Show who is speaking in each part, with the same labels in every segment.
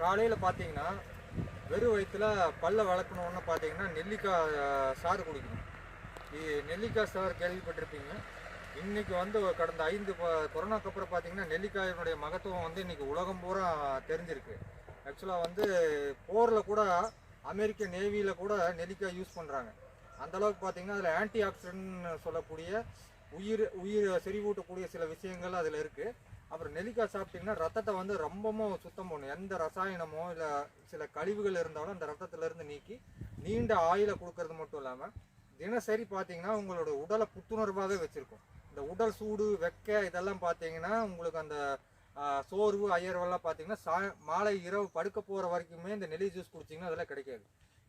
Speaker 1: காலையில் பார்த்தீங்கன்னா வெறும் வயிற்றுல பல்ல வளர்க்கணுன்னு பார்த்தீங்கன்னா நெல்லிக்காய் சாறு குடிக்கணும். நெல்லிக்காய் சாறு கேள்விப்பட்டிருப்பீங்க. இன்றைக்கி வந்து கடந்த 5 கொரோனாக்கு அப்புறம் பார்த்தீங்கன்னா நெல்லிக்காயினுடைய மகத்துவம் வந்து இன்றைக்கி உலகம் பூரா தெரிஞ்சிருக்கு. ஆக்சுவலாக வந்து போரில் கூட அமெரிக்க நேவியில் கூட நெல்லிக்காய் யூஸ் பண்ணுறாங்க. அந்தளவுக்கு பார்த்தீங்கன்னா அதில் ஆன்டி ஆக்சிடென்ட்னு சொல்லக்கூடிய உயிர் செறிவூட்டக்கூடிய சில விஷயங்கள் அதில் இருக்குது. அப்புறம் நெல்லிக்காய் சாப்பிட்டிங்கன்னா ரத்தத்தை வந்து ரொம்பவும் சுத்தம் பண்ணும். எந்த ரசாயனமோ இல்லை சில கழிவுகள் இருந்தாலும் அந்த ரத்தத்திலேருந்து நீக்கி நீண்ட ஆயிலை கொடுக்கறது மட்டும் இல்லாமல் தினசரி பார்த்தீங்கன்னா உங்களோட உடலை புத்துணர்வாகவே வச்சுருக்கும். இந்த உடல் சூடு வெக்க இதெல்லாம் பார்த்தீங்கன்னா உங்களுக்கு அந்த சோர்வு அயர்வெல்லாம் பார்த்தீங்கன்னா மாலை இரவு படுக்க போகிற வரைக்குமே இந்த நெல்லி ஜூஸ் குடிச்சிங்கன்னா அதெல்லாம் கிடைக்காது.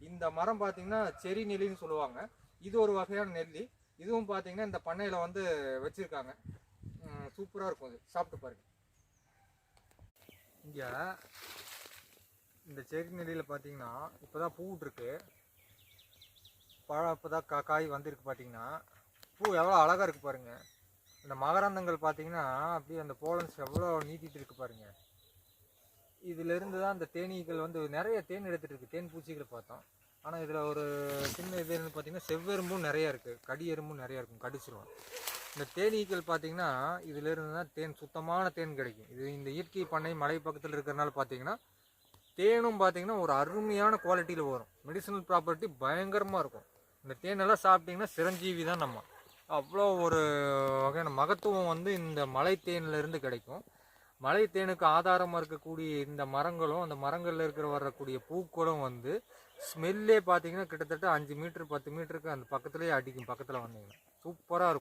Speaker 1: இந்த மரம் பார்த்தீங்கன்னா செரி நெல்லின்னு சொல்லுவாங்க. இது ஒரு வகையான நெல்லி. இதுவும் பார்த்தீங்கன்னா இந்த பண்ணையில் வந்து வச்சுருக்காங்க. சூப்பராக இருக்கும். அது சாப்பிட்டு பாருங்க. இங்கே இந்த செரி நெல்லியில் பார்த்தீங்கன்னா இப்போ தான் பூவிட்ருக்கு. பழம் இப்போ தான் காய் வந்திருக்கு. பார்த்தீங்கன்னா பூ எவ்வளோ அழகாக இருக்குது பாருங்கள். இந்த மகரந்தங்கள் பார்த்தீங்கன்னா அப்படியே அந்த போலன்ஸ் எவ்வளோ நீட்டிகிட்டு இருக்குது பாருங்கள். இதிலிருந்து தான் அந்த தேனீக்கள் வந்து நிறைய தேன் எடுத்துகிட்டு இருக்குது. தேன் பூச்சிகளை பார்த்தோம். ஆனால் இதில் ஒரு சின்ன இது பார்த்தீங்கன்னா செவ்வெரும்பும் நிறையா இருக்குது, கடி எறும்பும் நிறையா இருக்கும், கடிச்சிருவோம். இந்த தேனீக்கள் பார்த்தீங்கன்னா இதிலிருந்து தான் தேன், சுத்தமான தேன் கிடைக்கும். இது இந்த இயற்கை பண்ணை மலை பக்கத்தில் இருக்கிறனால பார்த்தீங்கன்னா தேனும் பார்த்தீங்கன்னா ஒரு அருமையான குவாலிட்டியில் வரும். மெடிசனல் ப்ராப்பர்ட்டி பயங்கரமாக இருக்கும். இந்த தேனெல்லாம் சாப்பிட்டிங்கன்னா சிரஞ்சீவி தான். நம்ம அவ்வளோ ஒரு வகையான மகத்துவம் வந்து இந்த மலை தேனிலிருந்து கிடைக்கும். மலை தேனுக்கு ஆதாரமாக இருக்கக்கூடிய இந்த மரங்களும் அந்த மரங்களில் வரக்கூடிய பூக்களும் வந்து ஸ்மெல்லே பார்த்தீங்கன்னா கிட்டத்தட்ட 5 மீட்டர் 10 மீட்டருக்கு அந்த பக்கத்துலேயே அடிக்கும். பக்கத்தில் வந்தீங்கன்னா சூப்பராக இருக்கும்.